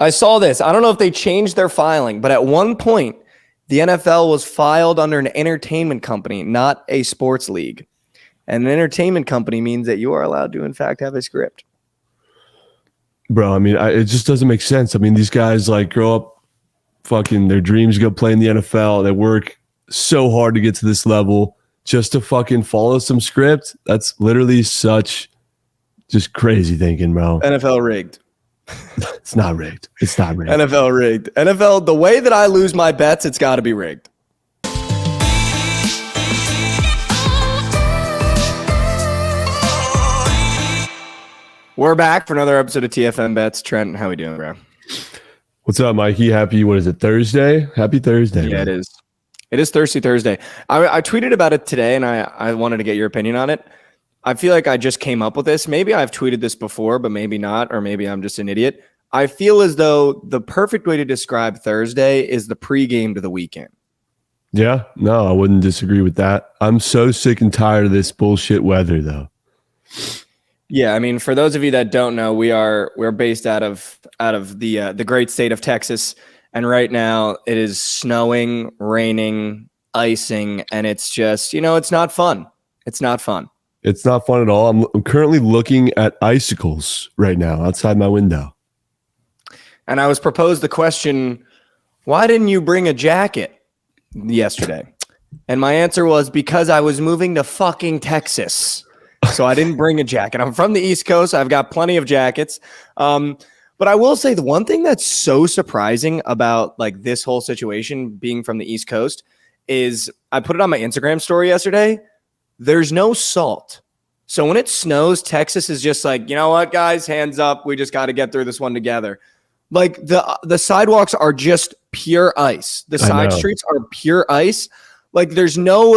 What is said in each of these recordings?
I saw this. I don't know if they changed their filing, but at one point, the NFL was filed under an entertainment company, not a sports league. And an entertainment company means that you are allowed to, in fact, have a script. Bro, I mean, it just doesn't make sense. I mean, these guys like grow up fucking their dreams go play in the NFL. They work so hard to get to this level just to fucking follow some script. That's literally such just crazy thinking, bro. NFL rigged. It's not rigged. It's not rigged. NFL rigged. NFL, the way that I lose my bets, it's got to be rigged. We're back for another episode of TFM Bets. Trent, how we doing, bro? What's up, Mikey? Happy, what is it, Thursday? Happy Thursday. Yeah, man. it is. It is Thirsty Thursday. I tweeted about it today, and I wanted to get your opinion on it. I feel like I just came up with this. Maybe I've tweeted this before, but maybe not, or maybe I'm just an idiot. I feel as though the perfect way to describe Thursday is the pregame to the weekend. Yeah, no, I wouldn't disagree with that. I'm so sick and tired of this bullshit weather, though. Yeah, I mean, for those of you that don't know, we're based out of the great state of Texas, and right now it is snowing, raining, icing, and it's just, it's not fun. It's not fun. It's not fun at all. I'm currently looking at icicles right now outside my window. And I was proposed the question, why didn't you bring a jacket yesterday? And my answer was because I was moving to fucking Texas. So I didn't bring a jacket. I'm from the East Coast. I've got plenty of jackets. But I will say the one thing that's so surprising about like this whole situation being from the East Coast is I put it on my Instagram story yesterday. There's no salt. So when it snows, Texas is just like, you know what, guys, hands up. We just got to get through this one together. Like the sidewalks are just pure ice. The side streets are pure ice. Like there's no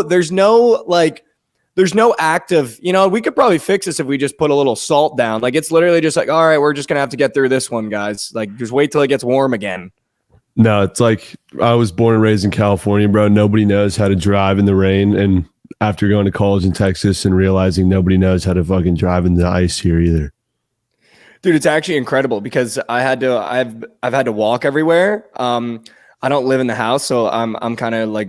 act of, we could probably fix this if we just put a little salt down. Like it's literally just like, all right, we're just going to have to get through this one, guys. Like just wait till it gets warm again. No, it's like I was born and raised in California, bro. Nobody knows how to drive in the rain. And after going to college in Texas and realizing nobody knows how to fucking drive in the ice here either. Dude, it's actually incredible because I've had to walk everywhere. I don't live in the house, so I'm kind of like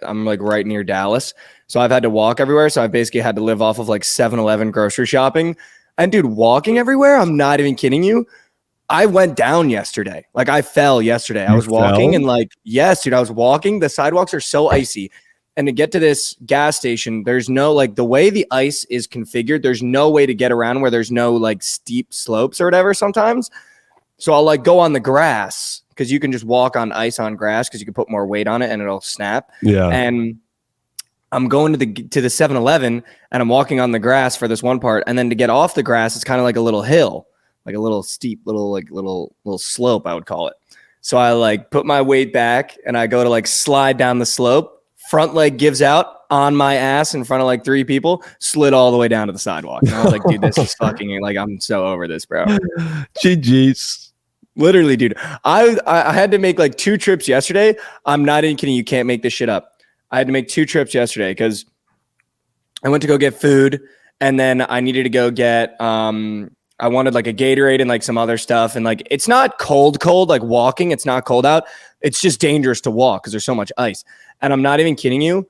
I'm like right near Dallas. So I've had to walk everywhere. So I basically had to live off of like 7-Eleven grocery shopping. And dude, walking everywhere, I'm not even kidding you. I went down yesterday. Like I fell yesterday. I was walking and like, yes, dude, I was walking. The sidewalks are so icy. And to get to this gas station, there's no, like the way the ice is configured, there's no way to get around where there's no like steep slopes or whatever sometimes. So I'll like go on the grass because you can just walk on ice on grass because you can put more weight on it and it'll snap. Yeah. And I'm going to the 7-Eleven and I'm walking on the grass for this one part. And then to get off the grass, it's kind of like a little hill, like a little steep, little slope, I would call it. So I like put my weight back and I go to like slide down the slope. Front leg gives out on my ass in front of like 3 people, slid all the way down to the sidewalk. And I was like, dude, this is fucking like, I'm so over this, bro. GG's. Literally, dude. I had to make like 2 trips yesterday. I'm not even kidding. You can't make this shit up. I had to make 2 trips yesterday because I went to go get food and then I needed to go get, I wanted like a Gatorade and like some other stuff. And like, it's not cold, like walking. It's not cold out. It's just dangerous to walk because there's so much ice. And I'm not even kidding you.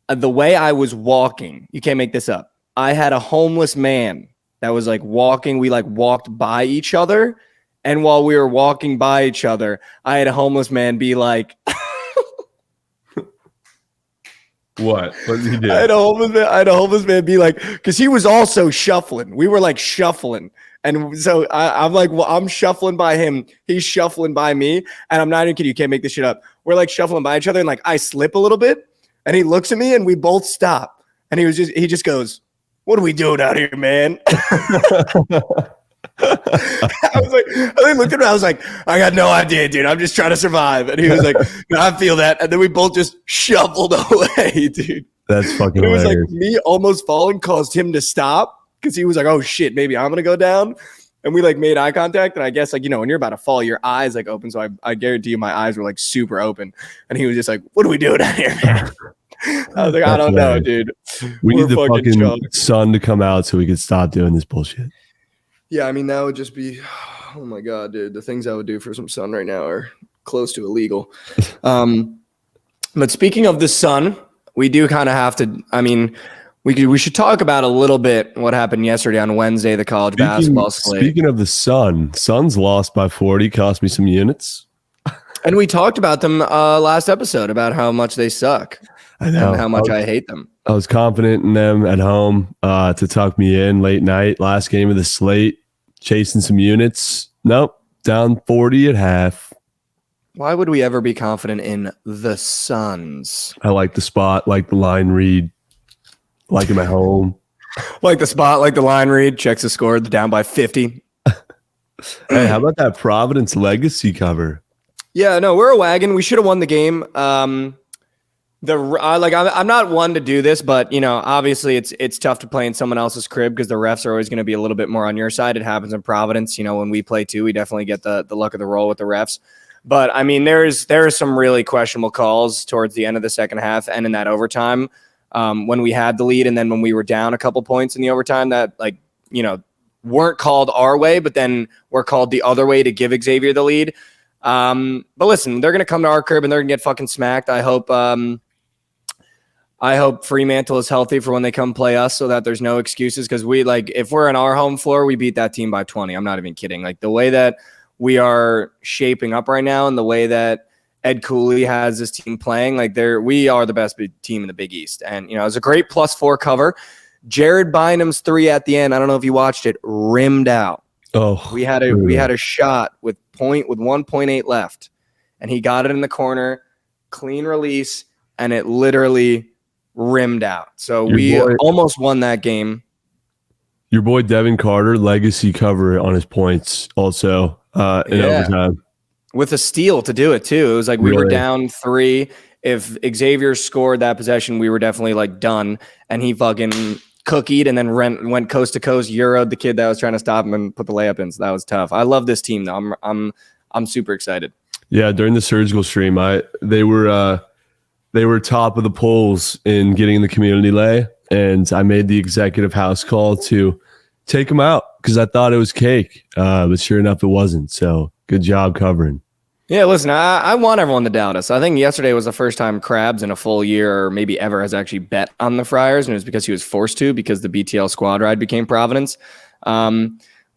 The way I was walking, you can't make this up. I had a homeless man that was like walking. We like walked by each other. And while we were walking by each other, I had a homeless man be like, What did he do? I had a homeless man be like, because he was also shuffling. We were like shuffling. And so I'm like, well, I'm shuffling by him. He's shuffling by me. And I'm not even kidding. You can't make this shit up. We're like shuffling by each other. And like, I slip a little bit and he looks at me and we both stop. And he just goes, what are we doing out here, man? I looked at him. I was like, I got no idea, dude. I'm just trying to survive. And he was like, no, I feel that. And then we both just shuffled away, dude. That's fucking It was hilarious. like me almost falling caused him to stop because he was like, oh shit, maybe I'm gonna go down. And we like made eye contact. And I guess like, when you're about to fall, your eyes like open. So I guarantee you my eyes were like super open. And he was just like, what are we doing out here, man? I was like, I don't know, dude. We need the fucking drunk. sun to come out so we could stop doing this bullshit. Yeah, I mean, that would just be Oh my god, dude, the things I would do for some sun right now are close to illegal. But speaking of the sun, we do kind of have to. I mean, we should talk about a little bit what happened yesterday on Wednesday, the college basketball slate. Speaking of the Suns lost by 40, cost me some units. And we talked about them last episode about how much they suck. I know and how much I hate them. I was confident in them at home to tuck me in late night, last game of the slate, chasing some units. Nope, down 40 at half. Why would we ever be confident in the Suns? I like the spot, like the line read, like him at home. Like the spot, like the line read, checks the score, they're down by 50. Hey, how about that Providence Legacy cover? Yeah, no, we're a wagon. We should have won the game. I'm not one to do this, but you know, obviously it's tough to play in someone else's crib because the refs are always going to be a little bit more on your side. It happens in Providence. You know, when we play too, we definitely get the luck of the roll with the refs. But I mean, there is some really questionable calls towards the end of the second half and in that overtime when we had the lead, and then when we were down a couple points in the overtime that weren't called our way, but then were called the other way to give Xavier the lead. But listen, they're going to come to our crib and they're going to get fucking smacked. I hope Fremantle is healthy for when they come play us so that there's no excuses. Cause if we're on our home floor, we beat that team by 20. I'm not even kidding. Like the way that we are shaping up right now and the way that Ed Cooley has this team playing, we are the best team in the Big East. And, you know, it was a great +4 cover. Jared Bynum's 3 at the end, I don't know if you watched it, rimmed out. Oh, we had a shot with 1.8 left, and he got it in the corner, clean release, and it literally rimmed out. So we almost won that game. Your boy Devin Carter, legacy cover on his points also in overtime. With a steal to do it too. It was like we were down 3. If Xavier scored that possession, we were definitely done. And he fucking cookied and then went coast to coast, euroed the kid that was trying to stop him and put the layup in. So that was tough. I love this team though. I'm super excited. Yeah, during the surgical stream, they were top of the polls in getting the community lay, and I made the executive house call to take them out because I thought it was cake, but sure enough, it wasn't. So good job covering. Yeah, listen, I want everyone to doubt us. I think yesterday was the first time Krabs in a full year or maybe ever has actually bet on the Friars, and it was because he was forced to because the BTL squad ride became Providence. But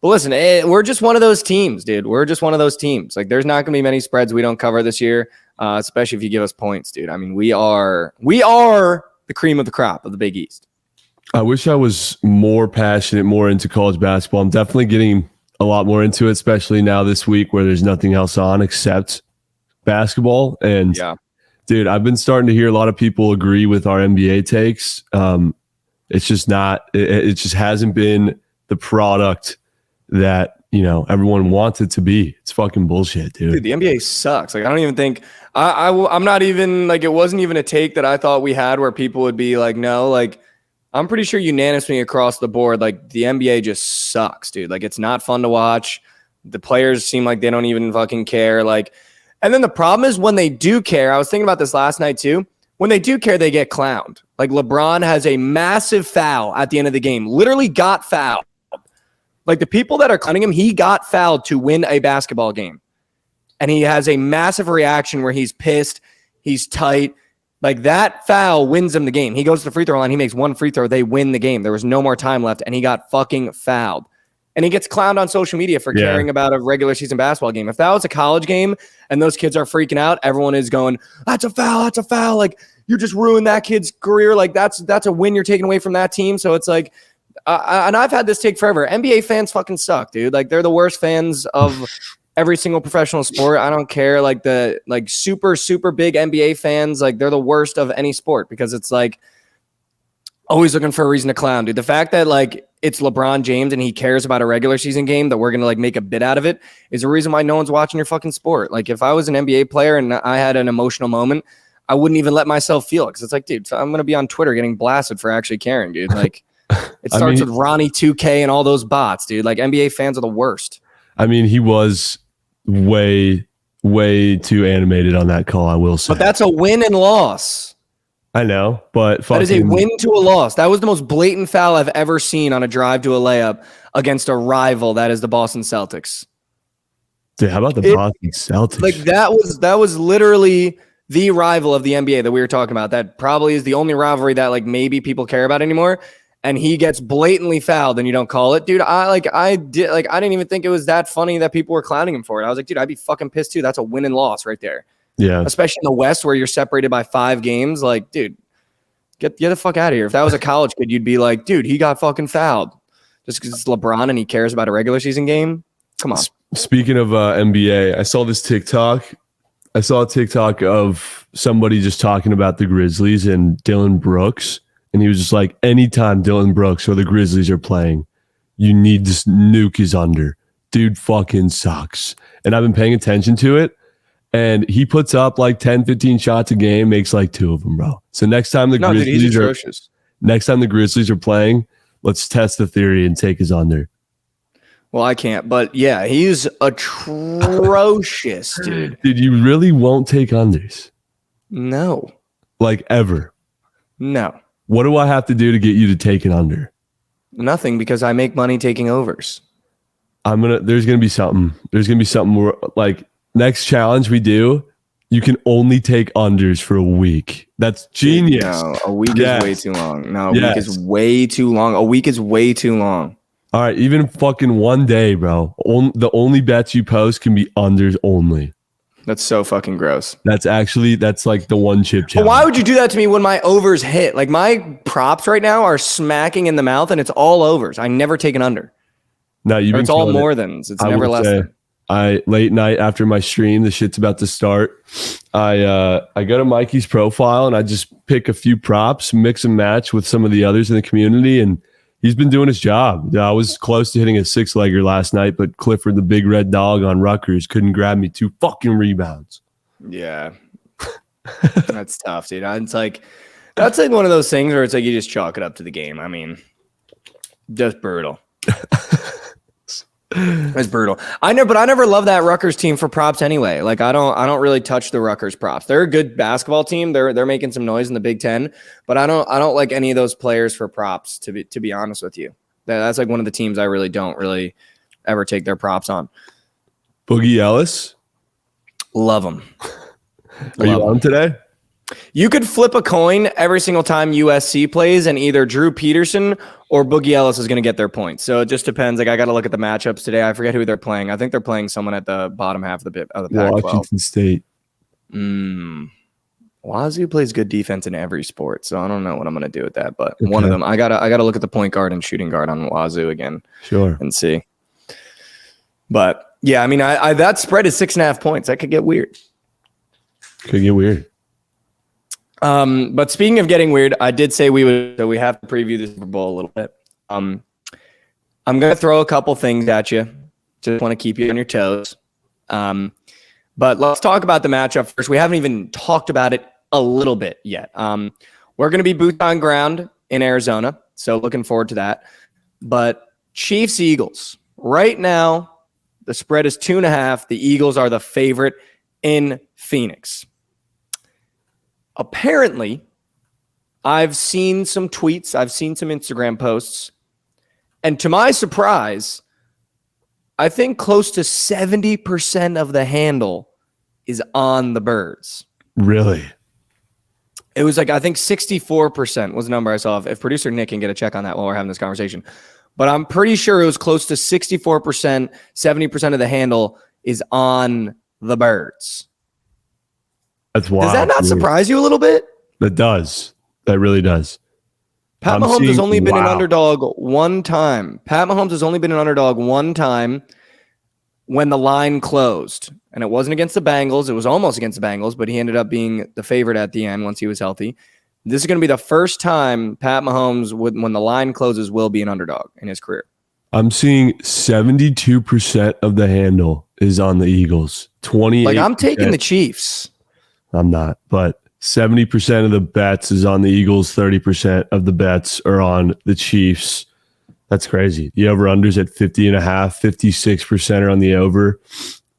listen, we're just one of those teams, dude. We're just one of those teams. There's not going to be many spreads we don't cover this year, especially if you give us points, dude. I mean, we are the cream of the crop of the Big East. I wish I was more passionate, more into college basketball. I'm definitely getting a lot more into it, especially now this week where there's nothing else on except basketball. And dude, I've been starting to hear a lot of people agree with our NBA takes. It's just not, it just hasn't been the product that, you know, everyone wants it to be. It's fucking bullshit, dude. The NBA sucks. I don't even think I'm not even it wasn't even a take that I thought we had where people would be no, I'm pretty sure unanimously across the board, the NBA just sucks, dude. It's not fun to watch. The players seem like they don't even fucking care. And then the problem is when they do care, I was thinking about this last night too. When they do care, they get clowned. LeBron has a massive foul at the end of the game, literally got fouled. The people that are clowning him, he got fouled to win a basketball game. And he has a massive reaction where he's pissed, he's tight. That foul wins him the game. He goes to the free throw line. He makes one free throw. They win the game. There was no more time left, and he got fucking fouled. And he gets clowned on social media for caring about a regular season basketball game. If that was a college game and those kids are freaking out, everyone is going, that's a foul. That's a foul. You just ruined that kid's career. That's a win you're taking away from that team. So it's and I've had this take forever. NBA fans fucking suck, dude. They're the worst fans of every single professional sport. I don't care. The super, super big NBA fans, they're the worst of any sport because it's always looking for a reason to clown, dude. The fact that it's LeBron James and he cares about a regular season game that we're going to make a bit out of it is a reason why no one's watching your fucking sport. If I was an NBA player and I had an emotional moment, I wouldn't even let myself feel it. Cause it's dude, so I'm going to be on Twitter getting blasted for actually caring, dude. It starts with Ronnie 2K and all those bots, dude. NBA fans are the worst. I mean, he was way too animated on that call, I will say. But that's a win and loss. I know, but that is a win to a loss. That was the most blatant foul I've ever seen on a drive to a layup against a rival that is the Boston Celtics. Dude, how about the Boston Celtics? Like that was literally the rival of the NBA that we were talking about. That probably is the only rivalry that like maybe people care about anymore. And he gets blatantly fouled and you don't call it. Dude, I didn't even think it was that funny that people were clowning him for it. I was like, dude, I'd be fucking pissed too. That's a win and loss right there. Yeah. Especially in the West where you're separated by 5 games. Like, dude, get the fuck out of here. If that was a college kid, you'd be like, dude, he got fucking fouled. Just because it's LeBron and he cares about a regular season game. Come on. Speaking of NBA, I saw this TikTok. I saw a TikTok of somebody just talking about the Grizzlies and Dylan Brooks. And he was just like, anytime Dylan Brooks or the Grizzlies are playing, you need to nuke his under. Dude fucking sucks. And I've been paying attention to it. And he puts up like 10, 15 shots a game, makes like 2 of them, bro. So next time the Grizzlies are playing, let's test the theory and take his under. Well, I can't, but yeah, he's atrocious, dude. Dude, you really won't take unders? No. Like ever? No. What do I have to do to get you to take an under? Nothing, because I make money taking overs. There's gonna be something where, like, next challenge we do, you can only take unders for a week. That's genius. No, a week is way too long. No, a week is way too long. A week is way too long. All right, even fucking one day, bro. The only bets you post can be unders only. That's so fucking gross. That's like the one chip challenge. But why would you do that to me when my overs hit? Like my props right now are smacking in the mouth and it's all overs. I never take an under. No, it's all more than. It's never less than. Late night after my stream, the shit's about to start. I go to Mikey's profile and I just pick a few props, mix and match with some of the others in the community, and he's been doing his job. I was close to hitting a 6-legger last night, but Clifford, the big red dog on Rutgers, couldn't grab me 2 fucking rebounds. Yeah, that's tough, dude. It's like that's like one of those things where it's like you just chalk it up to the game. I mean, just brutal. It's brutal. I never loved that Rutgers team for props anyway. Like I don't really touch the Rutgers props. They're a good basketball team. They're making some noise in the Big Ten, but I don't like any of those players for props. To be honest with you, that's like one of the teams I really don't ever take their props on. Boogie Ellis, love him. Are you on today? You could flip a coin every single time USC plays, and either Drew Peterson or Boogie Ellis is going to get their points. So it just depends. Like I got to look at the matchups today. I forget who they're playing. I think they're playing someone at the bottom half of the Pac-12. Washington State. Wazoo plays good defense in every sport, so I don't know what I'm going to do with that. But one of them, I gotta look at the point guard and shooting guard on Wazoo again. Sure, and see. But yeah, I mean, I that spread is 6.5 points. That could get weird. But speaking of getting weird, I did say we have to preview the Super Bowl a little bit. I'm going to throw a couple things at you. Just want to keep you on your toes. But let's talk about the matchup first. We haven't even talked about it a little bit yet. We're going to be boots on ground in Arizona, so looking forward to that. But Chiefs-Eagles. Right now, the spread is 2.5. The Eagles are the favorite in Phoenix. Apparently, I've seen some tweets, I've seen some Instagram posts, and to my surprise, I think close to 70% of the handle is on the Birds. Really? It was like, I think 64% was the number I saw. If producer Nick can get a check on that while we're having this conversation. But I'm pretty sure it was close to 64%, 70% of the handle is on the Birds. That's wild. Does that not surprise you a little bit? That does. That really does. Pat Mahomes has only been an underdog one time. Pat Mahomes has only been an underdog one time when the line closed. And it wasn't against the Bengals. It was almost against the Bengals, but he ended up being the favorite at the end once he was healthy. This is going to be the first time Pat Mahomes, when the line closes, will be an underdog in his career. I'm seeing 72% of the handle is on the Eagles. 28%. Like I'm taking the Chiefs. I'm not, but 70% of the bets is on the Eagles. 30% of the bets are on the Chiefs. That's crazy. The over-unders at 50.5, 56% are on the over.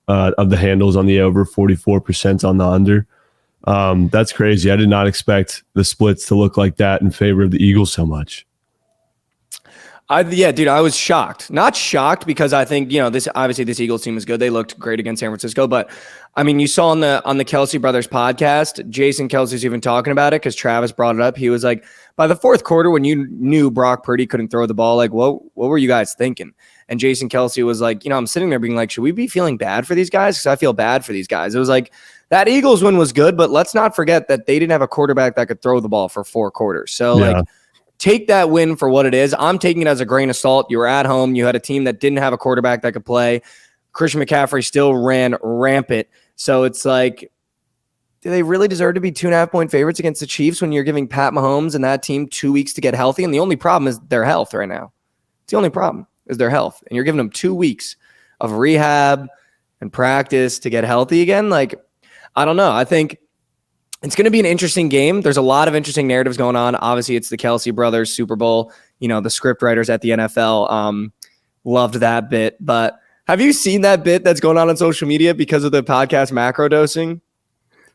Of the handles on the over, 44% on the under. That's crazy. I did not expect the splits to look like that in favor of the Eagles so much. Yeah, dude, I was shocked. Not shocked because I think, this Eagles team is good. They looked great against San Francisco, but I mean, you saw on the Kelsey brothers podcast, Jason Kelsey's even talking about it because Travis brought it up. He was like, by the fourth quarter, when you knew Brock Purdy couldn't throw the ball, like, what were you guys thinking? And Jason Kelsey was like, I'm sitting there being like, should we be feeling bad for these guys? Because I feel bad for these guys. It was like, that Eagles win was good, but let's not forget that they didn't have a quarterback that could throw the ball for 4 quarters. So, take that win for what it is. I'm taking it as a grain of salt. You were at home. You had a team that didn't have a quarterback that could play. Christian McCaffrey still ran rampant. So it's like, do they really deserve to be 2.5-point favorites against the Chiefs when you're giving Pat Mahomes and that team 2 weeks to get healthy? And the only problem is their health right now. It's the only problem is their health. And you're giving them 2 weeks of rehab and practice to get healthy again. Like, I don't know. I think it's going to be an interesting game. There's a lot of interesting narratives going on. Obviously, it's the Kelsey brothers Super Bowl. The script writers at the NFL loved that bit. But have you seen that bit that's going on social media because of the podcast macro dosing?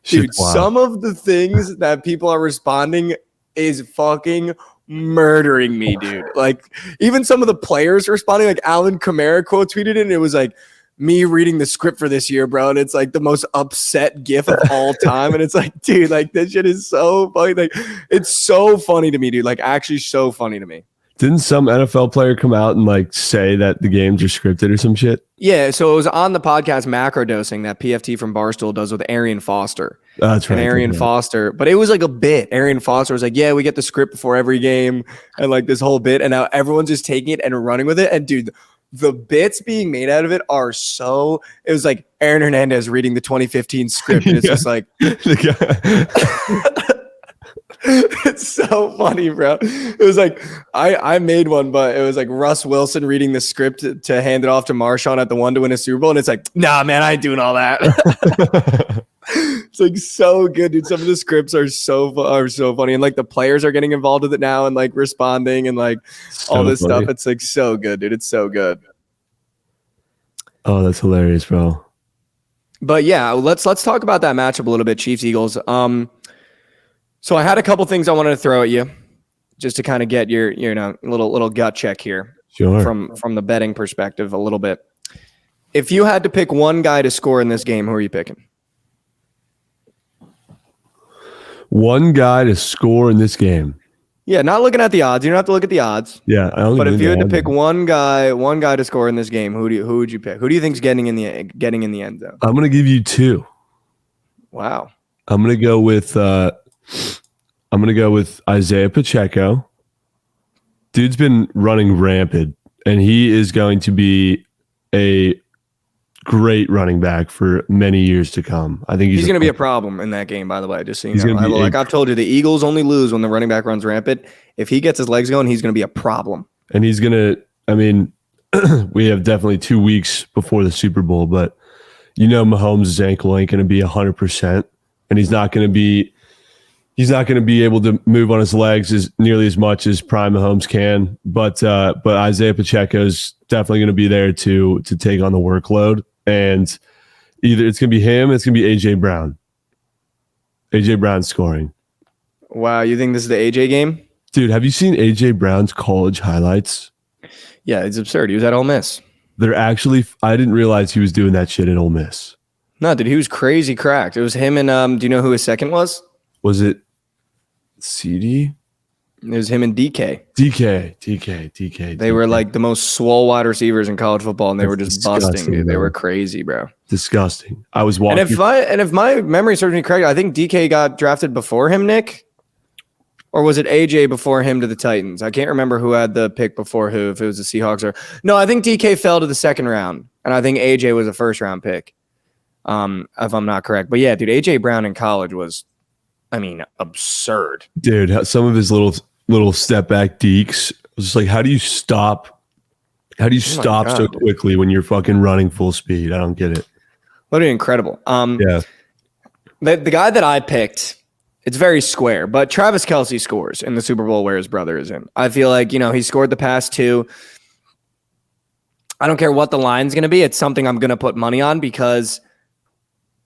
Dude, Wow. Some of the things that people are responding is fucking murdering me, dude. Like, even some of the players responding, like Alvin Kamara quote tweeted it, and it was like, me reading the script for this year, bro, and it's like the most upset gif of all time. And it's like, dude, like this shit is so funny. Like, it's so funny to me, dude. Like, actually so funny to me. Didn't some NFL player come out and like say that the games are scripted or some shit? Yeah, so it was on the podcast Macro Dosing that PFT from Barstool does with Arian Foster. That's right. And Arian Foster, but it was like a bit. Arian Foster was like, yeah, we get the script before every game and like this whole bit. And now everyone's just taking it and running with it. And dude, the bits being made out of it are so, it was like Aaron Hernandez reading the 2015 script. And it's just like, it's so funny, bro. It was like, I made one, but it was like Russ Wilson reading the script to hand it off to Marshawn at the 1 to win a Super Bowl. And it's like, nah, man, I ain't doing all that. It's like so good, dude. Some of the scripts are so funny. And like the players are getting involved with it now and like responding and like all this stuff. It's like so good, dude. It's so good. Oh, that's hilarious, bro. But yeah, let's talk about that matchup a little bit, Chiefs Eagles. So I had a couple things I wanted to throw at you just to kind of get your little gut check here. Sure. From the betting perspective a little bit. If you had to pick one guy to score in this game, who are you picking? One guy to score in this game. Yeah, not looking at the odds. You don't have to look at the odds. Yeah, but if you had to pick one guy to score in this game, who would you pick? Who do you think's getting in the end zone? I'm gonna give you 2. Wow. I'm gonna go with Isaiah Pacheco. Dude's been running rampant, and he is going to be a great running back for many years to come. I think he's going to be a problem in that game, by the way, just so you know. Like I've told you, the Eagles only lose when the running back runs rampant. If he gets his legs going, he's going to be a problem. And he's going to, I mean, we have definitely 2 weeks before the Super Bowl, but Mahomes' ankle ain't going to be 100%, and he's not going to be able to move on his legs as nearly as much as prime Mahomes can. But Isaiah Pacheco is definitely going to be there to take on the workload. And either it's going to be him, it's going to be AJ Brown. AJ Brown scoring. Wow, you think this is the AJ game? Dude, have you seen AJ Brown's college highlights? Yeah, it's absurd. He was at Ole Miss. They're actually, I didn't realize he was doing that shit at Ole Miss. No, dude, he was crazy cracked. It was him and do you know who his second was? Was it CD? It was him and DK. DK. They were like the most swole wide receivers in college football, and they were just busting, dude. Bro. They were crazy, bro. Disgusting. I was watching. And if my memory serves me correct, I think DK got drafted before him, Nick. Or was it AJ before him to the Titans? I can't remember who had the pick before who, if it was the Seahawks or no. I think DK fell to the second round, and I think AJ was a first round pick. If I'm not correct, but yeah, dude, AJ Brown in college was, I mean, absurd. Dude, some of his little step back dekes. I was just like, how do you stop? How do you stop so quickly when you're fucking running full speed? I don't get it. Literally incredible. Yeah. The guy that I picked, it's very square, but Travis Kelce scores in the Super Bowl where his brother is in. I feel like, he scored the past 2. I don't care what the line's going to be. It's something I'm going to put money on because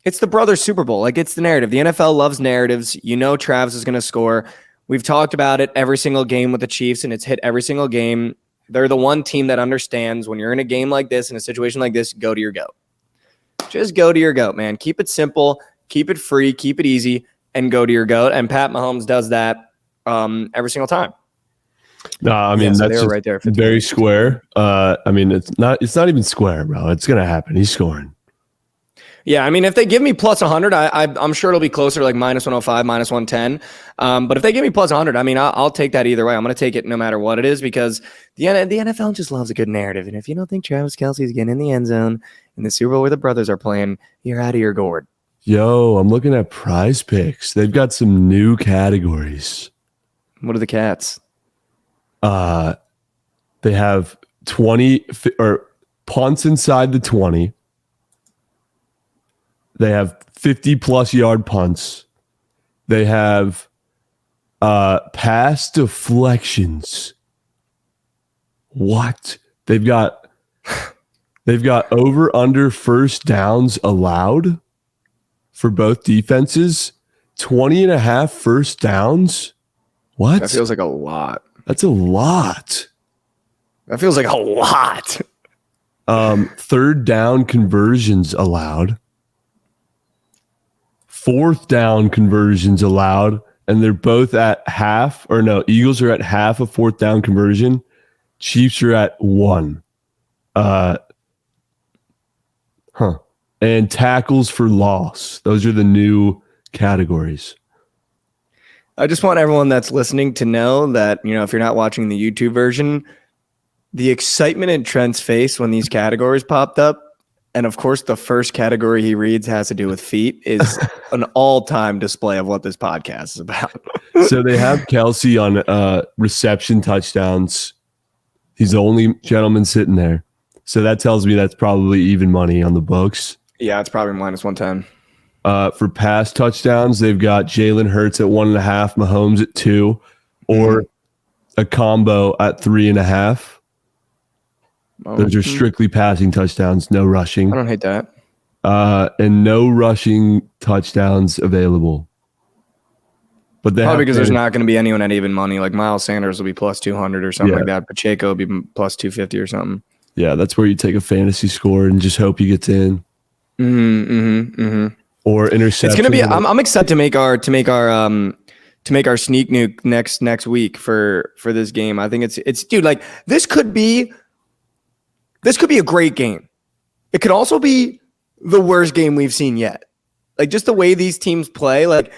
it's the brother Super Bowl. Like, it's the narrative. The NFL loves narratives. Travis is going to score. We've talked about it every single game with the Chiefs, and it's hit every single game. They're the one team that understands when you're in a game like this, in a situation like this, go to your GOAT. Just go to your GOAT, man. Keep it simple, keep it free, keep it easy, and go to your GOAT. And Pat Mahomes does that every single time. No, I mean, so that's they were right there. very square. I mean, it's not even square, bro. It's going to happen. He's scoring. Yeah, I mean, if they give me plus 100, I'm sure it'll be closer to like minus 105, minus 110. But if they give me plus 100, I mean, I'll take that either way. I'm going to take it no matter what it is because the NFL just loves a good narrative. And if you don't think Travis Kelce's getting in the end zone in the Super Bowl where the brothers are playing, you're out of your gourd. Yo, I'm looking at Prize Picks. They've got some new categories. What are the cats? They have 20 or punts inside the 20. They have 50+ yard punts. They have pass deflections. What? They've got over under first downs allowed for both defenses. 20.5 first downs. What? That feels like a lot. That's a lot. That feels like a lot. Third down conversions allowed. Fourth down conversions allowed, and they're both at half, or no, Eagles are at half a fourth down conversion. Chiefs are at 1. And tackles for loss. Those are the new categories. I just want everyone that's listening to know that, if you're not watching the YouTube version, the excitement in Trent's face when these categories popped up, and of course the first category he reads has to do with feet, is an all-time display of what this podcast is about. So they have Kelce on reception touchdowns. He's the only gentleman sitting there. So that tells me that's probably even money on the books. Yeah, it's probably minus 110. For pass touchdowns, they've got Jalen Hurts at 1.5, Mahomes at 2, or a combo at 3.5. Those are strictly passing touchdowns, no rushing. I don't hate that. And no rushing touchdowns available. But they probably because there's not going to be anyone at even money. Like Miles Sanders will be plus 200 or something like that. Pacheco will be plus 250 or something. Yeah, that's where you take a fantasy score and just hope he gets in. Or interception. It's gonna be. I'm excited to make our sneak nuke next week for this game. I think it's dude, like this could be a great game. It could also be the worst game we've seen yet. Like just the way these teams play. Like,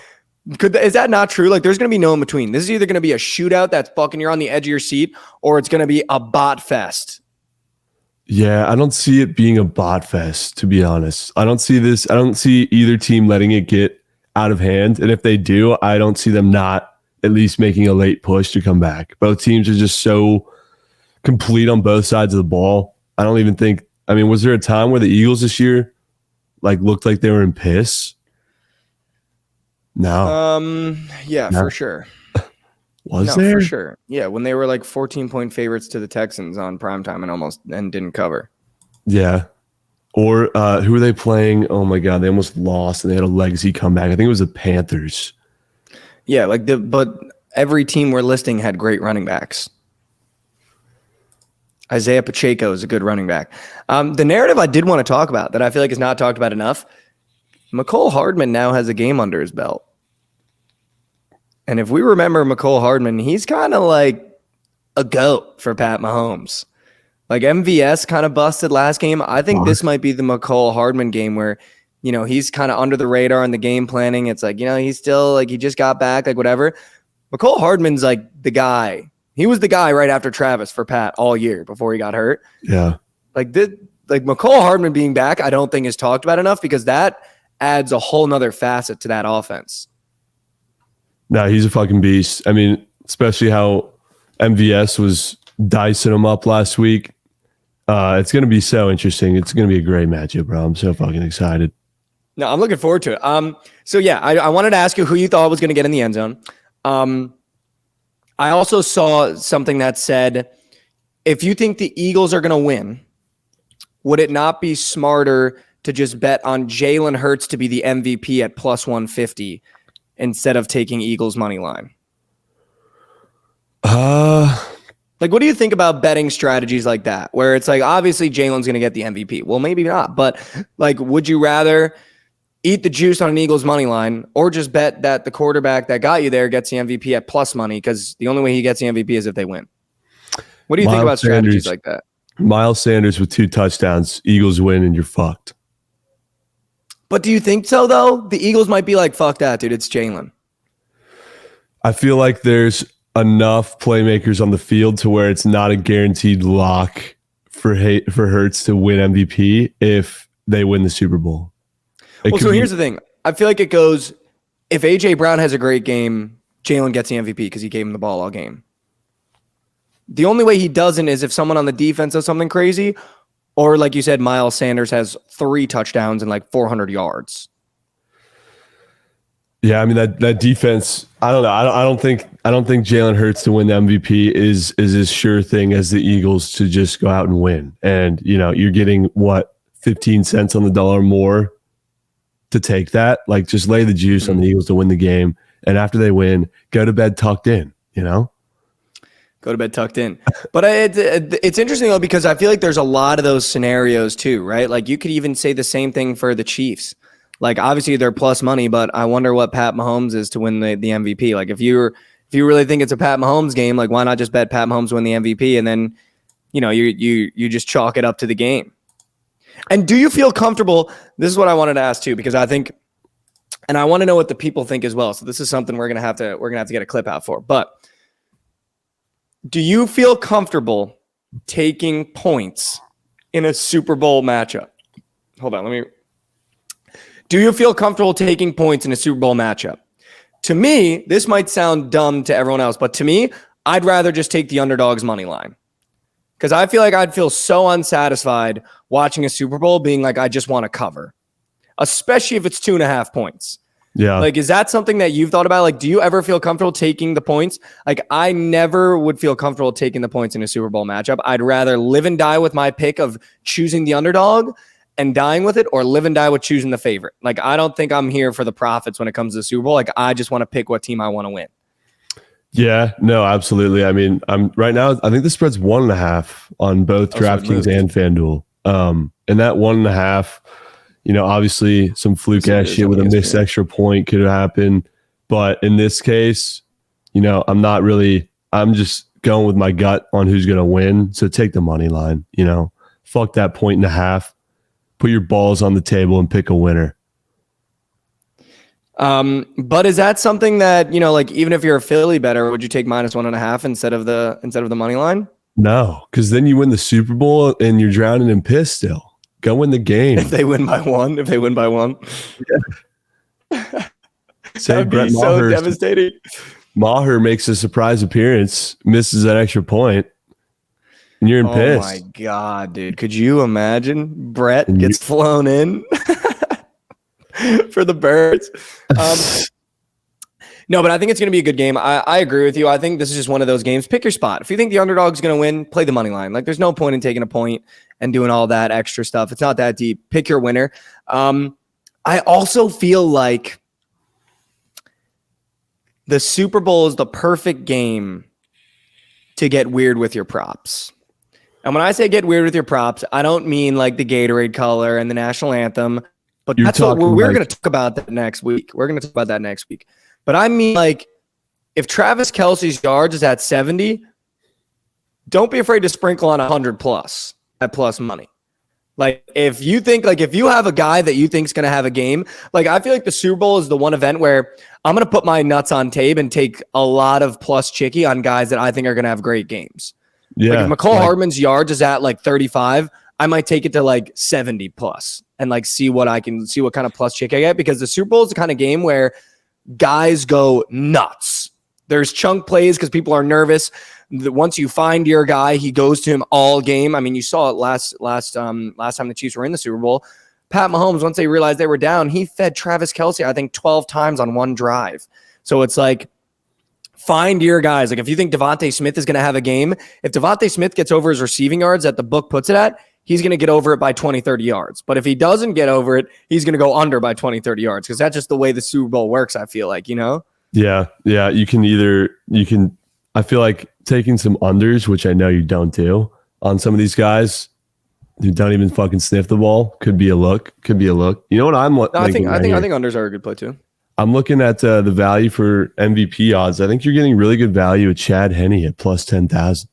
is that not true? Like, there's gonna be no in between. This is either gonna be a shootout that's fucking you're on the edge of your seat, or it's gonna be a bot fest. Yeah, I don't see it being a bot fest, to be honest. I don't see either team letting it get out of hand. And if they do, I don't see them not at least making a late push to come back. Both teams are just so complete on both sides of the ball. I don't even think, was there a time where the Eagles this year looked like they were in piss? No. Yeah, no. For sure. Was there? For sure. Yeah, when they were 14-point favorites to the Texans on primetime and didn't cover. Yeah. Or who were they playing? Oh my God, they almost lost and they had a legacy comeback. I think it was the Panthers. Yeah, but every team we're listing had great running backs. Isaiah Pacheco is a good running back. The narrative I did want to talk about that I feel like is not talked about enough, Mecole Hardman now has a game under his belt. And if we remember Mecole Hardman, he's kind of like a GOAT for Pat Mahomes. Like MVS kind of busted last game. I think this might be the Mecole Hardman game where, he's kind of under the radar in the game planning. It's like, he's still he just got back, whatever. Mecole Hardman's the guy. He was the guy right after Travis for Pat all year before he got hurt. Yeah. Mecole Hardman being back, I don't think is talked about enough because that adds a whole nother facet to that offense. No, he's a fucking beast. Especially how MVS was dicing him up last week. It's going to be so interesting. It's going to be a great matchup, bro. I'm so fucking excited. No, I'm looking forward to it. So yeah, I wanted to ask you who you thought was going to get in the end zone. I also saw something that said, if you think the Eagles are going to win, would it not be smarter to just bet on Jalen Hurts to be the MVP at plus 150 instead of taking Eagles money line? Like, what do you think about betting strategies like that, where it's like, obviously Jalen's going to get the MVP? Well, maybe not, but like, would you rather eat the juice on an Eagles money line or just bet that the quarterback that got you there gets the MVP at plus money? Because the only way he gets the MVP is if they win. What do you think about strategies like that? Miles Sanders with 2 touchdowns, Eagles win, and you're fucked. But do you think so, though? The Eagles might be like, fuck that, dude. It's Jalen. I feel like there's enough playmakers on the field to where it's not a guaranteed lock for Hurts to win MVP if they win the Super Bowl. Well, so here's the thing. I feel like it goes, if A.J. Brown has a great game, Jalen gets the MVP because he gave him the ball all game. The only way he doesn't is if someone on the defense does something crazy, or like you said, Miles Sanders has 3 touchdowns and like 400 yards. Yeah, I mean that defense. I don't know. I don't think Jalen Hurts to win the MVP is as sure thing as the Eagles to just go out and win. And you're getting what, 15 cents on the dollar more to take that. Like, just lay the juice on the Eagles to win the game, and after they win, go to bed tucked in. Go to bed tucked in. But it's interesting, though, because I feel like there's a lot of those scenarios too, right? Like, you could even say the same thing for the Chiefs. Like, obviously they're plus money, but I wonder what Pat Mahomes is to win the MVP. Like, if you really think it's a Pat Mahomes game, like, why not just bet Pat Mahomes win the MVP, and then you just chalk it up to the game. And do you feel comfortable? This is what I wanted to ask too, because I think, and I want to know what the people think as well. So this is something we're gonna have to get a clip out for. But do you feel comfortable taking points in a Super Bowl matchup? Hold on, do you feel comfortable taking points in a Super Bowl matchup? To me, this might sound dumb to everyone else, but to me, I'd rather just take the underdog's money line. Because I feel like I'd feel so unsatisfied watching a Super Bowl being like, I just want to cover. Especially if it's 2.5 points. Yeah. Like, is that something that you've thought about? Like, do you ever feel comfortable taking the points? Like, I never would feel comfortable taking the points in a Super Bowl matchup. I'd rather live and die with my pick of choosing the underdog and dying with it, or live and die with choosing the favorite. Like, I don't think I'm here for the profits when it comes to the Super Bowl. Like, I just want to pick what team I want to win. Yeah, no, absolutely. I mean, I'm right now, I think the spread's 1.5 on both DraftKings and FanDuel. And that 1.5, obviously some fluke ass shit with a missed extra point could happen. But in this case, I'm just going with my gut on who's going to win. So take the money line, fuck that 1.5. Put your balls on the table and pick a winner. But is that something that, like, even if you're a Philly bettor, would you take -1.5 instead of the money line? No, because then you win the Super Bowl and you're drowning in piss still. Go win the game. If they win by one. Yeah. That'd be so devastating. Maher makes a surprise appearance, misses that extra point, and you're in piss. Oh my God, dude. Could you imagine? Brett gets flown in for the Birds. No, but I think it's going to be a good game. I agree with you. I think this is just one of those games. Pick your spot. If you think the underdog's going to win, play the money line. Like, there's no point in taking a point and doing all that extra stuff. It's not that deep. Pick your winner. I also feel like the Super Bowl is the perfect game to get weird with your props. And when I say get weird with your props, I don't mean like the Gatorade color and the national anthem, but that's what we're going to talk about that next week. But I mean, like, if Travis Kelce's yards is at 70, don't be afraid to sprinkle on 100 plus at plus money. Like, if you think, like, if you have a guy that you think is going to have a game, like, I feel like the Super Bowl is the one event where I'm going to put my nuts on tape and take a lot of plus chicky on guys that I think are going to have great games. Yeah. Like, if McCall Hardman's yards is at like 35, I might take it to like 70 plus and like see what kind of plus chick I get, because the Super Bowl is the kind of game where guys go nuts. There's chunk plays because people are nervous. Once you find your guy, he goes to him all game. I mean, you saw it last time the Chiefs were in the Super Bowl. Pat Mahomes, once they realized they were down, he fed Travis Kelce, I think, 12 times on one drive. So it's like, find your guys. Like, if you think Devontae Smith is going to have a game, if Devontae Smith gets over his receiving yards that the book puts it at, he's going to get over it by 20, 30 yards. But if he doesn't get over it, he's going to go under by 20, 30 yards, because that's just the way the Super Bowl works, I feel like, Yeah. You can I feel like taking some unders, which I know you don't do, on some of these guys who don't even fucking sniff the ball could be a look. Could be a look. You know what I'm No, I thinking think right here? unders are a good play too. I'm looking at the value for MVP odds. I think you're getting really good value at Chad Henne at plus 10,000.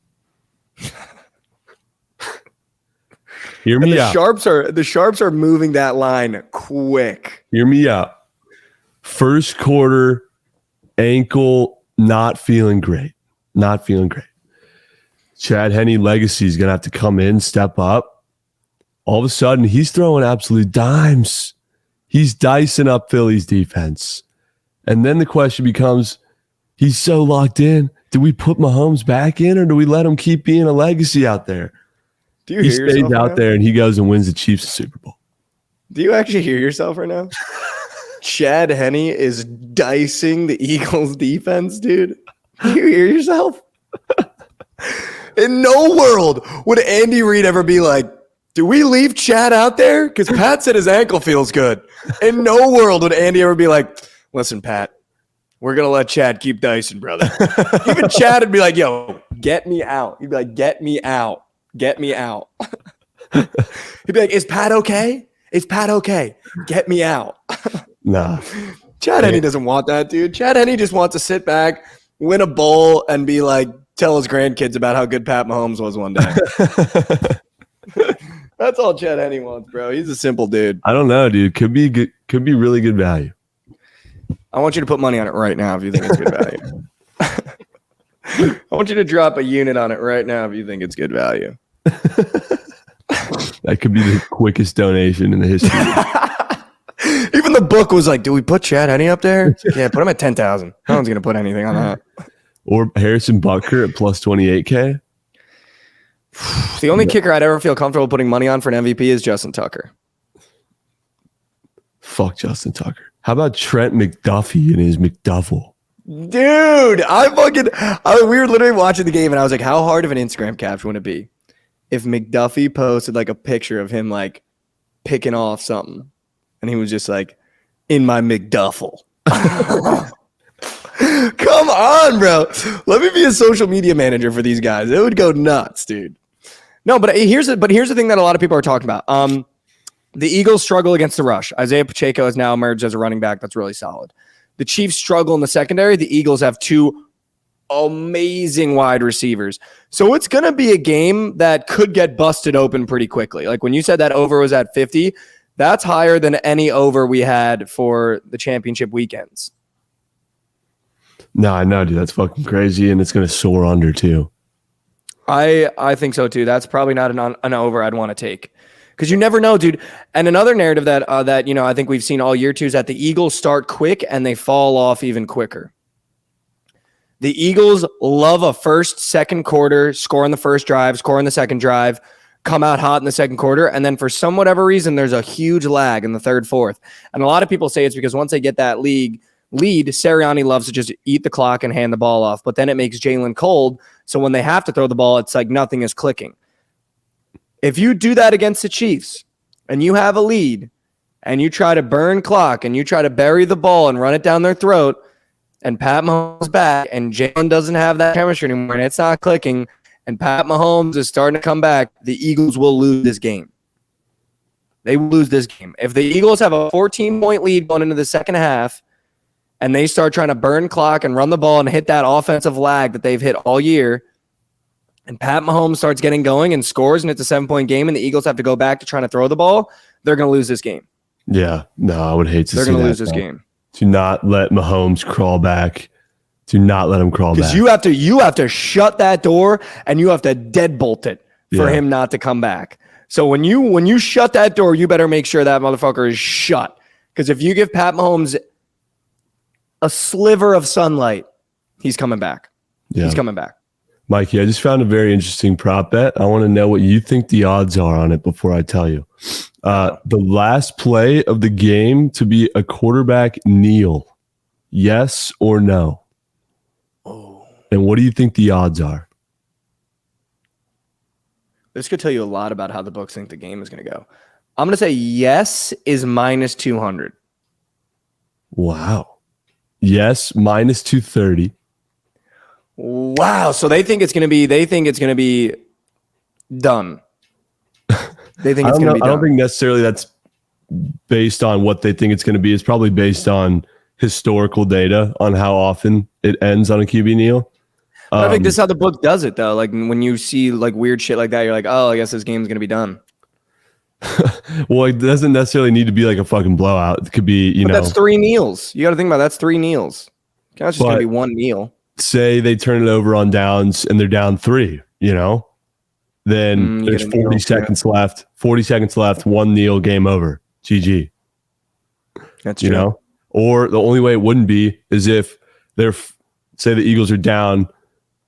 Hear And me the out. sharps are moving that line quick. Hear me out. First quarter, ankle not feeling great. Not feeling great. Chad Henne legacy is going to have to come in, step up. All of a sudden, he's throwing absolute dimes. He's dicing up Philly's defense. And then the question becomes, he's so locked in. Do we put Mahomes back in or do we let him keep being a legacy out there? Do you He hear stays yourself out right there and he goes and wins the Chiefs a Super Bowl. Do you actually hear yourself right now? Chad Henne is dicing the Eagles defense, dude. Do you hear yourself? In no world would Andy Reid ever be like, do we leave Chad out there? Because Pat said his ankle feels good. In no world would Andy ever be like, listen, Pat, we're going to let Chad keep dicing, brother. Even Chad would be like, yo, get me out. He'd be like, get me out. Get me out. He'd be like, is Pat okay? Is Pat okay? Get me out. Nah. Chad Henne doesn't want that, dude. Chad Henne just wants to sit back, win a bowl, and be like, tell his grandkids about how good Pat Mahomes was one day. That's all Chad Henne wants, bro. He's a simple dude. I don't know, dude. Could be good. Could be really good value. I want you to put money on it right now if you think it's good value. I want you to drop a unit on it right now if you think it's good value. That could be the quickest donation in the history. Even the book was like, do we put Chad Henne up there? Yeah, put him at 10,000. No one's going to put anything on that. Or Harrison Butker at plus 28K. The only kicker I'd ever feel comfortable putting money on for an MVP is Justin Tucker. Fuck Justin Tucker. How about Trent McDuffie and his McDuffle? Dude, we were literally watching the game and I was like, how hard of an Instagram caption would it be if McDuffie posted like a picture of him like picking off something and he was just like, in my McDuffle. Come on, bro. Let me be a social media manager for these guys. It would go nuts, dude. No, but here's the thing that a lot of people are talking about. The Eagles struggle against the rush. Isaiah Pacheco has now emerged as a running back that's really solid. The Chiefs struggle in the secondary. The Eagles have two amazing wide receivers. So it's going to be a game that could get busted open pretty quickly. Like when you said that over was at 50, that's higher than any over we had for the championship weekends. No, I know, dude. That's fucking crazy. And it's going to soar under, too. I think so, too. That's probably not an over I'd want to take. Because you never know, dude. And another narrative that I think we've seen all year, too, is that the Eagles start quick and they fall off even quicker. The Eagles love a first, second quarter, score in the first drive, score in the second drive, come out hot in the second quarter, and then for some whatever reason, there's a huge lag in the third, fourth. And a lot of people say it's because once they get that lead, Sirianni loves to just eat the clock and hand the ball off, but then it makes Jalen cold, so when they have to throw the ball, it's like nothing is clicking. If you do that against the Chiefs, and you have a lead, and you try to burn clock, and you try to bury the ball and run it down their throat, and Pat Mahomes back, and Jalen doesn't have that chemistry anymore, and it's not clicking, and Pat Mahomes is starting to come back, the Eagles will lose this game. They will lose this game. If the Eagles have a 14-point lead going into the second half, and they start trying to burn clock and run the ball and hit that offensive lag that they've hit all year, and Pat Mahomes starts getting going and scores, and it's a 7-point game, and the Eagles have to go back to trying to throw the ball, they're going to lose this game. Yeah. No, I would hate to see that. They're going to lose this game. Do not let Mahomes crawl back. Do not let him crawl back. Because you have to shut that door, and you have to deadbolt it for him not to come back. So when you shut that door, you better make sure that motherfucker is shut. Because if you give Pat Mahomes a sliver of sunlight, he's coming back. Yeah. He's coming back. Mikey, I just found a very interesting prop bet. I want to know what you think the odds are on it before I tell you. The last play of the game to be a quarterback kneel. Yes or no? Oh. And what do you think the odds are? This could tell you a lot about how the books think the game is going to go. I'm going to say yes is minus 200. Wow. Yes, minus 230. Wow. So they think it's gonna be done. They think it's gonna be done. I don't think necessarily that's based on what they think it's going to be. It's probably based on historical data on how often it ends on a QB kneel. But I think this is how the book does it, though. Like when you see like weird shit like that, you're like, oh, I guess this game's gonna be done. Well, it doesn't necessarily need to be like a fucking blowout. It could be, you know, that's 3 kneels. You got to think about that's 3 kneels. It's just gonna be 1 kneel. Say they turn it over on downs and they're down 3. You know, then there's 40 seconds left. 40 seconds left. 1 kneel, game over. GG. That's true. You know, or the only way it wouldn't be is if they're, say the Eagles are down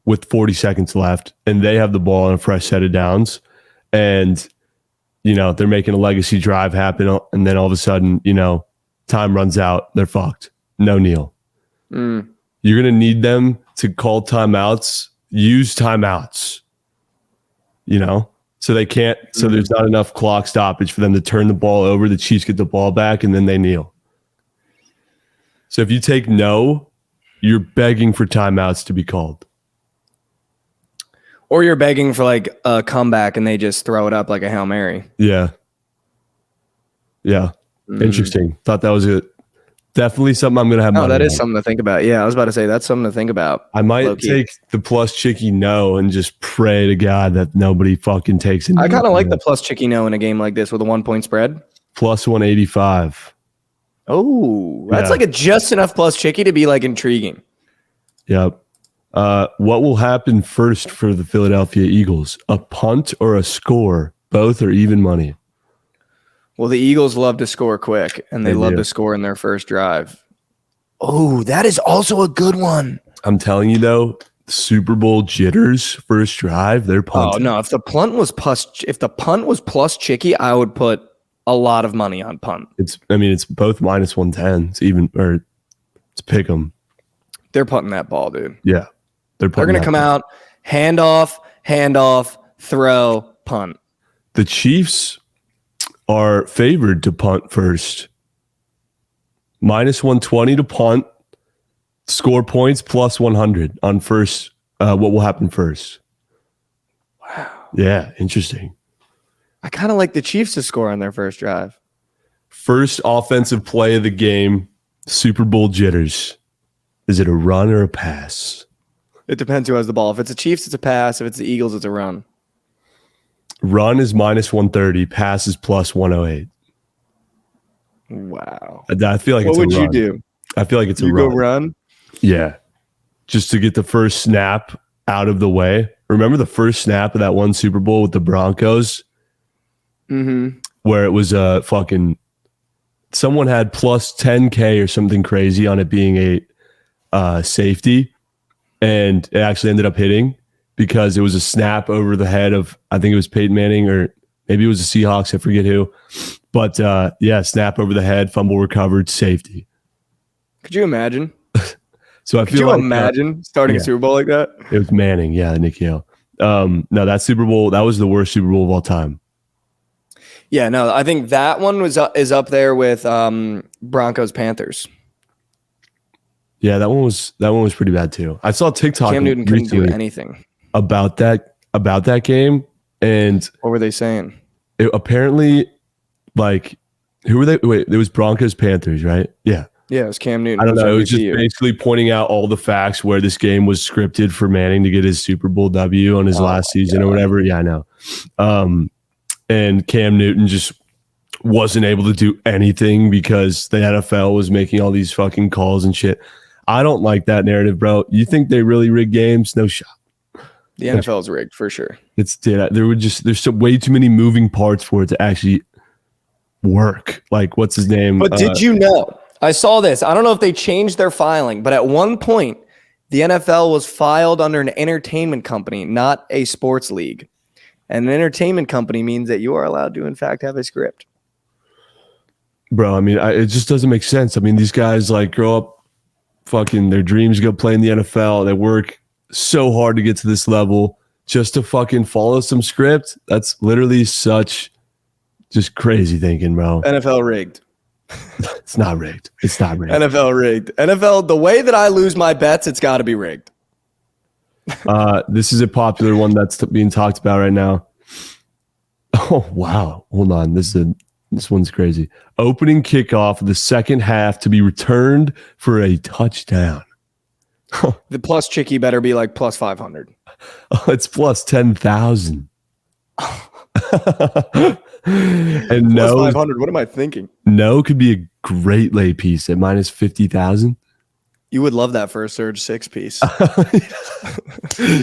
with 40 seconds left and they have the ball on a fresh set of downs and, you know, they're making a legacy drive happen. And then all of a sudden, you know, time runs out. They're fucked. No kneel. You're going to need them to call timeouts, use timeouts, you know? So they can't. So there's not enough clock stoppage for them to turn the ball over. The Chiefs get the ball back, and then they kneel. So if you take no, you're begging for timeouts to be called. Or you're begging for like a comeback, and they just throw it up like a Hail Mary. Yeah. Interesting. Thought that was definitely something I'm gonna have. No, that is something to think about. Yeah, I was about to say that's something to think about. I might take the plus chicky no and just pray to God that nobody fucking takes it. I kind of like the plus chicky no in a game like this with a 1-point spread. Plus 185. Oh, that's like a just enough plus chicky to be like intriguing. Yep. What will happen first for the Philadelphia Eagles? A punt or a score? Both or even money? Well, the Eagles love to score quick, and they love to score in their first drive. Oh, that is also a good one. I'm telling you, though, Super Bowl jitters first drive, they're punting. Oh, no. If the punt was plus chicky, I would put a lot of money on punt. It's both minus 110. It's pick 'em. They're punting that ball, dude. Yeah. They're going to come out, handoff, throw, punt. The Chiefs are favored to punt first. Minus 120 to punt. Score points plus 100 on first. What will happen first? Wow. Yeah, interesting. I kind of like the Chiefs to score on their first drive. First offensive play of the game, Super Bowl jitters. Is it a run or a pass? It depends who has the ball. If it's the Chiefs, it's a pass. If it's the Eagles, it's a run. Run is minus 130. Pass is plus 108. Wow. I feel like what it's a run. What would you do? I feel like it's a run. You go run? Yeah. Just to get the first snap out of the way. Remember the first snap of that one Super Bowl with the Broncos? Mm-hmm. Where it was someone had plus 10K or something crazy on it being a safety. And it actually ended up hitting because it was a snap over the head of, I think it was Peyton Manning or maybe it was the Seahawks. I forget who. But snap over the head, fumble recovered, safety. Could you imagine? So Could you imagine starting a Super Bowl like that? It was Manning, Nick Yale. No, that Super Bowl, that was the worst Super Bowl of all time. Yeah, no, I think that one is up there with Broncos Panthers. Yeah, that one was pretty bad too. I saw TikTok Cam Newton couldn't do anything about that game, and what were they saying? Apparently, like, who were they? Wait, it was Broncos Panthers, right? Yeah, it was Cam Newton. I don't know. It was just basically pointing out all the facts where this game was scripted for Manning to get his Super Bowl W on his last season or whatever. Yeah, I know. And Cam Newton just wasn't able to do anything because the NFL was making all these fucking calls and shit. I don't like that narrative, bro. You think they really rig games? No shot. The NFL is rigged for sure. There's way too many moving parts for it to actually work. Like, what's his name? But did you know? I saw this. I don't know if they changed their filing, but at one point, the NFL was filed under an entertainment company, not a sports league. And an entertainment company means that you are allowed to, in fact, have a script. Bro, I mean, it just doesn't make sense. I mean, these guys like grow up, fucking their dreams go play in the NFL. They work so hard to get to this level just to fucking follow some script. That's literally such just crazy thinking, bro. NFL rigged. It's not rigged. It's not rigged. NFL rigged. NFL, the way that I lose my bets, it's got to be rigged. This is a popular one that's being talked about right now. Oh wow! Hold on, this one's crazy. Opening kickoff of the second half to be returned for a touchdown. The plus chicky better be like plus 500. Oh, it's plus 10,000. And Plus no, 500. What am I thinking? no could be a great lay piece at minus 50,000. You would love that for a Surge 6 piece.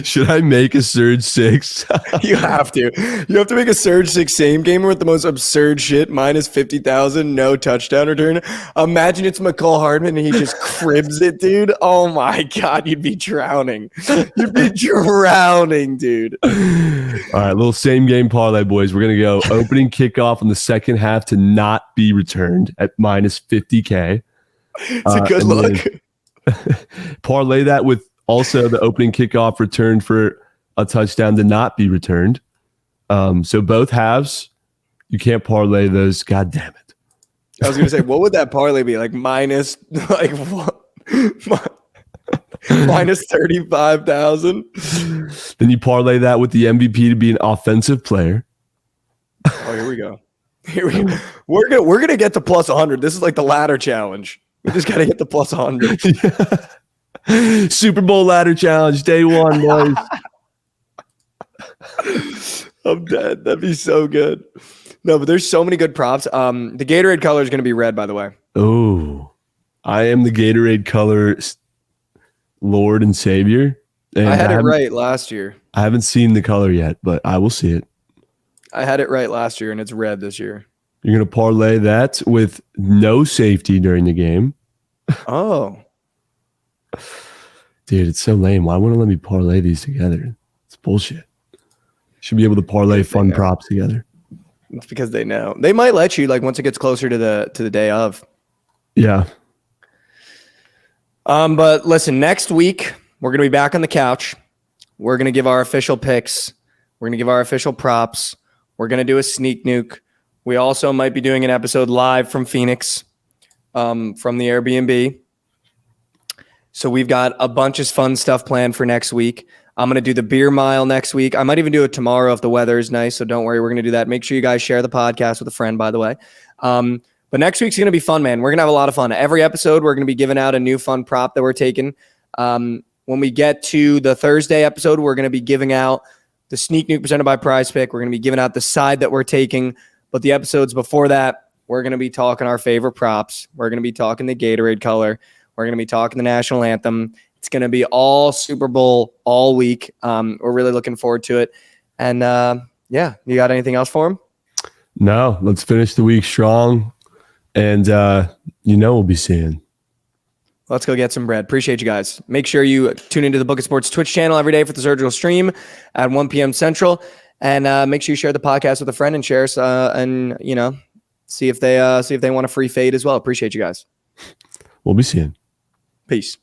Should I make a Surge 6? You have to. You have to make a Surge 6 same gamer with the most absurd shit. Minus 50,000, no touchdown return. Imagine it's McCall Hardman and he just cribs it, dude. Oh my God, you'd be drowning. You'd be drowning, dude. All right, little same game parlay, boys. We're going to go opening kickoff in the second half to not be returned at minus 50K. It's a good look. Parlay that with also the opening kickoff return for a touchdown to not be returned. So both halves, you can't parlay those. God damn it. I was going to say, what would that parlay be? Like minus, like what? Minus 35,000. Then you parlay that with the MVP to be an offensive player. Oh, here we go. Here we go. We're gonna get to plus 100. This is like the ladder challenge. We just gotta hit the plus 100. Super Bowl ladder challenge, day one, boys. I'm dead. That'd be so good. No, but there's so many good props. The Gatorade color is gonna be red, by the way. Oh, I am the Gatorade color Lord and Savior. And I had it right last year. I haven't seen the color yet, but I will see it. I had it right last year, and it's red this year. You're going to parlay that with no safety during the game. Oh. Dude, it's so lame. Why wouldn't let me parlay these together? It's bullshit. Should be able to parlay fun props together. It's because they know. They might let you, like, once it gets closer to the day of. Yeah. But listen, next week, we're going to be back on the couch. We're going to give our official picks. We're going to give our official props. We're going to do a sneak nuke. We also might be doing an episode live from Phoenix, from the Airbnb. So we've got a bunch of fun stuff planned for next week. I'm going to do the beer mile next week. I might even do it tomorrow if the weather is nice. So don't worry, we're going to do that. Make sure you guys share the podcast with a friend, by the way. But next week's going to be fun, man. We're going to have a lot of fun. Every episode, we're going to be giving out a new fun prop that we're taking. When we get to the Thursday episode, we're going to be giving out the sneak nuke presented by Prize Pick. We're going to be giving out the side that we're taking. But the episodes before that, we're going to be talking our favorite props. We're going to be talking the Gatorade color. We're going to be talking the national anthem. It's going to be all Super Bowl all week. We're really looking forward to it. And yeah, you got anything else for him? No, let's finish the week strong. And we'll be seeing. Let's go get some bread. Appreciate you guys. Make sure you tune into the Book of Sports Twitch channel every day for the Surgical Stream at 1 p.m. Central. And make sure you share the podcast with a friend and share and see if they want a free fade as well. Appreciate you guys. We'll be seeing. Peace.